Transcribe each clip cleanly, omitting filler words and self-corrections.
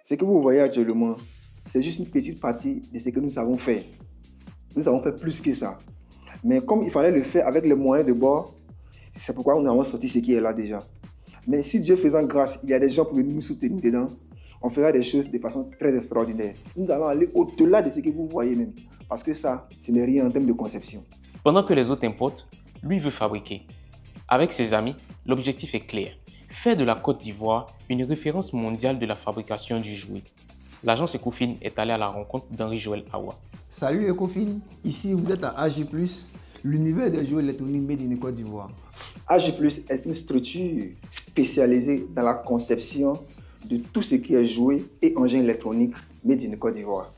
Ce que vous voyez actuellement, c'est juste une petite partie de ce que nous savons faire. Nous avons fait plus que ça. Mais comme il fallait le faire avec les moyens de bord, c'est pourquoi nous avons sorti ce qui est là déjà. Mais si Dieu faisant grâce, il y a des gens pour venir nous soutenir dedans, on fera des choses de façon très extraordinaire. Nous allons aller au-delà de ce que vous voyez même. Parce que ça, ce n'est rien en termes de conception. Pendant que les autres importent, lui veut fabriquer. Avec ses amis, l'objectif est clair. Faire de la Côte d'Ivoire une référence mondiale de la fabrication du jouet. L'agence Ecofin est allée à la rencontre d'Henri-Joël Awa. Salut Ecofin, ici vous êtes à AG+, l'univers des jouets électroniques made in Côte d'Ivoire. AG+, est une structure spécialisée dans la conception de tout ce qui est jouet et engins électroniques made in Côte d'Ivoire.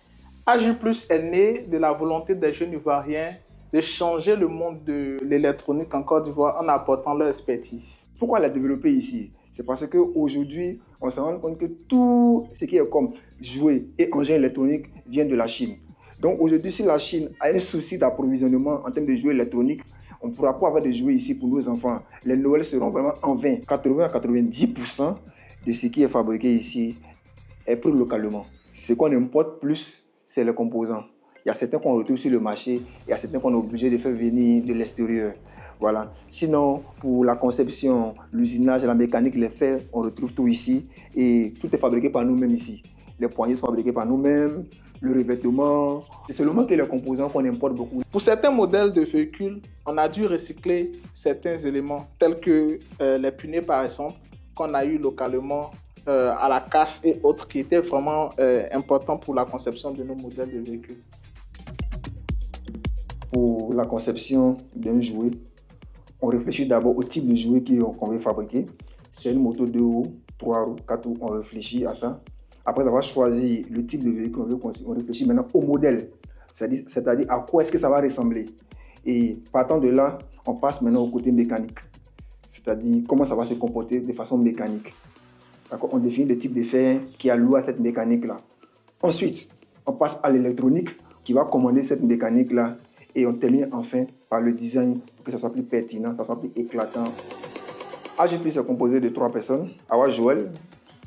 AG+ est né de la volonté des jeunes Ivoiriens de changer le monde de l'électronique en Côte d'Ivoire en apportant leur expertise. Pourquoi la développer ici? C'est parce qu'aujourd'hui, on se rend compte que tout ce qui est comme jouets et engins électroniques vient de la Chine. Donc aujourd'hui, si la Chine a un souci d'approvisionnement en termes de jouets électroniques, on ne pourra pas avoir de jouets ici pour nos enfants. Les Noëls seront vraiment en vain. 80 à 90% de ce qui est fabriqué ici est pris localement. Ce qu'on importe plus, c'est les composants. Il y a certains qu'on retrouve sur le marché, il y a certains qu'on est obligé de faire venir de l'extérieur. Voilà. Sinon, pour la conception, l'usinage, la mécanique, les fers, on retrouve tout ici. Et tout est fabriqué par nous-mêmes ici. Les poignées sont fabriquées par nous-mêmes, le revêtement. C'est seulement que les composants qu'on importe beaucoup. Pour certains modèles de véhicules, on a dû recycler certains éléments, tels que les punais par exemple, qu'on a eu localement à la casse et autres, qui étaient vraiment importants pour la conception de nos modèles de véhicules. Pour la conception d'un jouet, on réfléchit d'abord au type de jouet qu'on veut fabriquer. C'est une moto 2 roues, 3 roues, 4 roues, on réfléchit à ça. Après avoir choisi le type de véhicule qu'on veut construire, on réfléchit maintenant au modèle, c'est-à-dire à quoi est-ce que ça va ressembler. Et partant de là, on passe maintenant au côté mécanique, c'est-à-dire comment ça va se comporter de façon mécanique. D'accord? On définit le type de fer qui est alloué à cette mécanique-là. Ensuite, on passe à l'électronique qui va commander cette mécanique-là. Et on termine enfin par le design pour que ça soit plus pertinent, ça soit plus éclatant. AG+ est composé de 3 personnes, Awa Joël,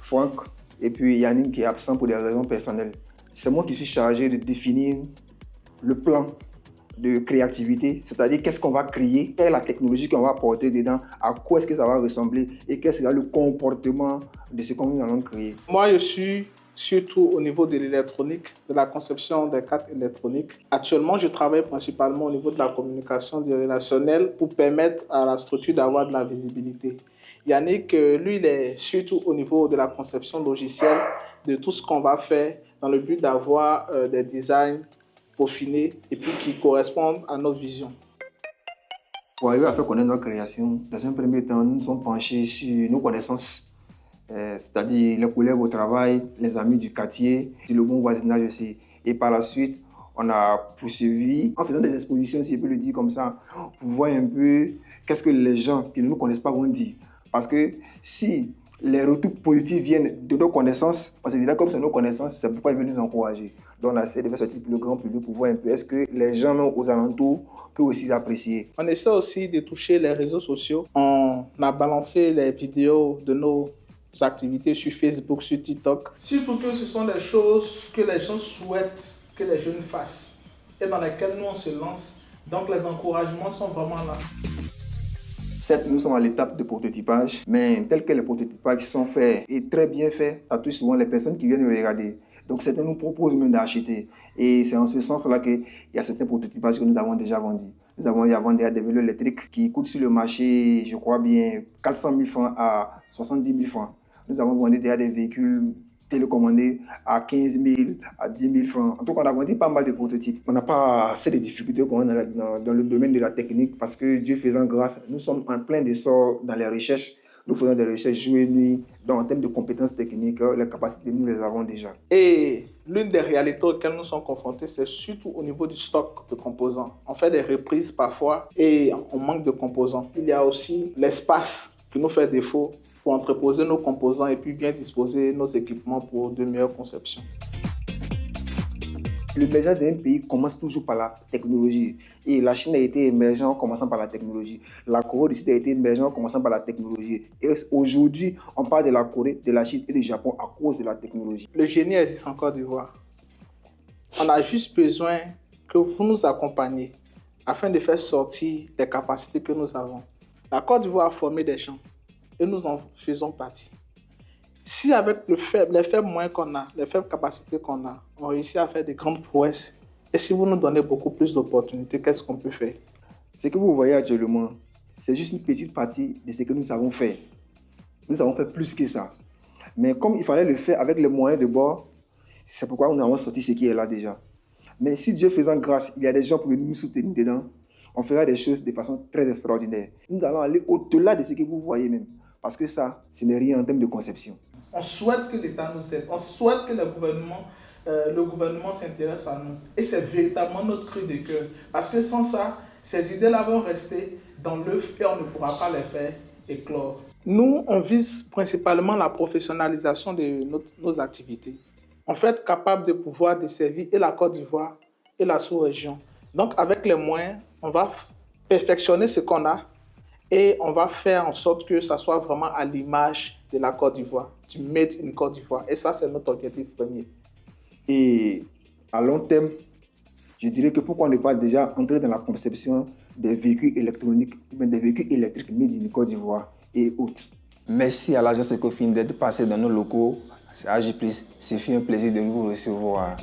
Franck et puis Yannick qui est absent pour des raisons personnelles. C'est moi qui suis chargé de définir le plan de créativité, c'est-à-dire qu'est-ce qu'on va créer, quelle est la technologie qu'on va apporter dedans, à quoi est-ce que ça va ressembler et quel sera le comportement de ce qu'on allons créer. Moi, je suis surtout au niveau de l'électronique, de la conception des cartes électroniques. Actuellement, je travaille principalement au niveau de la communication du relationnel pour permettre à la structure d'avoir de la visibilité. Yannick, lui, il est surtout au niveau de la conception logicielle de tout ce qu'on va faire dans le but d'avoir des designs peaufinés et puis qui correspondent à notre vision. Pour arriver à faire connaître notre création, dans un premier temps, nous nous sommes penchés sur nos connaissances. C'est-à-dire les collègues au travail, les amis du quartier, le bon voisinage aussi. Et par la suite, on a poursuivi en faisant des expositions, si je peux le dire comme ça, pour voir un peu qu'est-ce que les gens qui ne nous connaissent pas vont dire. Parce que si les retours positifs viennent de nos connaissances, parce que déjà comme c'est nos connaissances, c'est pourquoi ils veulent nous encourager. Donc on a essayé de faire sortir pour le grand public pour voir un peu est-ce que les gens aux alentours peuvent aussi l'apprécier. On essaie aussi de toucher les réseaux sociaux. On a balancé les vidéos de nos activités sur Facebook, sur TikTok. Surtout que ce sont des choses que les gens souhaitent que les jeunes fassent et dans lesquelles nous on se lance. Donc les encouragements sont vraiment là. Certes, nous sommes à l'étape de prototypage, mais tel que les prototypages sont faits et très bien faits, ça touche souvent les personnes qui viennent regarder. Donc certains nous proposent même d'acheter. Et c'est en ce sens-là qu'il y a certains prototypages que nous avons déjà vendus. Nous avons vendu des vélos électriques qui coûtent sur le marché, je crois bien, 400 000 francs à 70 000 francs. Nous avons vendu déjà des véhicules télécommandés à 15 000, à 10 000 francs. En tout cas, on a vendu pas mal de prototypes. On n'a pas assez de difficultés qu'on a dans le domaine de la technique parce que Dieu faisant grâce, nous sommes en plein essor dans les recherches. Nous faisons des recherches jour et nuit. Donc, en termes de compétences techniques, les capacités, nous les avons déjà. Et l'une des réalités auxquelles nous sommes confrontés, c'est surtout au niveau du stock de composants. On fait des reprises parfois et on manque de composants. Il y a aussi l'espace qui nous fait défaut pour entreposer nos composants et puis bien disposer nos équipements pour de meilleures conceptions. l'émergence d'un pays commence toujours par la technologie. Et la Chine a été émergente en commençant par la technologie. La Corée du Sud a été émergente en commençant par la technologie. Et aujourd'hui, on parle de la Corée, de la Chine et du Japon à cause de la technologie. Le génie existe en Côte d'Ivoire. On a juste besoin que vous nous accompagniez afin de faire sortir les capacités que nous avons. La Côte d'Ivoire a formé des gens et nous en faisons partie. Si avec les faibles moyens qu'on a, les faibles capacités qu'on a, on réussit à faire des grandes prouesses, et si vous nous donnez beaucoup plus d'opportunités, qu'est-ce qu'on peut faire? Ce que vous voyez actuellement, c'est juste une petite partie de ce que nous savons faire. Nous avons fait plus que ça. Mais comme il fallait le faire avec les moyens de bord, c'est pourquoi nous avons sorti ce qui est là déjà. Mais si Dieu faisant grâce, il y a des gens pour nous soutenir dedans, on fera des choses de façon très extraordinaire. Nous allons aller au-delà de ce que vous voyez même. Parce que ça, ce n'est rien en termes de conception. On souhaite que l'État nous aide. On souhaite que le gouvernement s'intéresse à nous. Et c'est véritablement notre cri de cœur. Parce que sans ça, ces idées-là vont rester dans l'œuf et on ne pourra pas les faire éclore. Nous, on vise principalement la professionnalisation de nos activités. On fait être capable de pouvoir desservir et la Côte d'Ivoire et la sous-région. Donc, avec les moyens, on va perfectionner ce qu'on a et on va faire en sorte que ça soit vraiment à l'image de la Côte d'Ivoire, du Made in Côte d'Ivoire. Et ça, c'est notre objectif premier. Et à long terme, je dirais que pourquoi ne pas déjà entrer dans la conception des véhicules électroniques, des véhicules électriques Made in Côte d'Ivoire et autres. Merci à l'agence Ecofin d'être passé dans nos locaux. C'est AG+, c'est un plaisir de vous recevoir.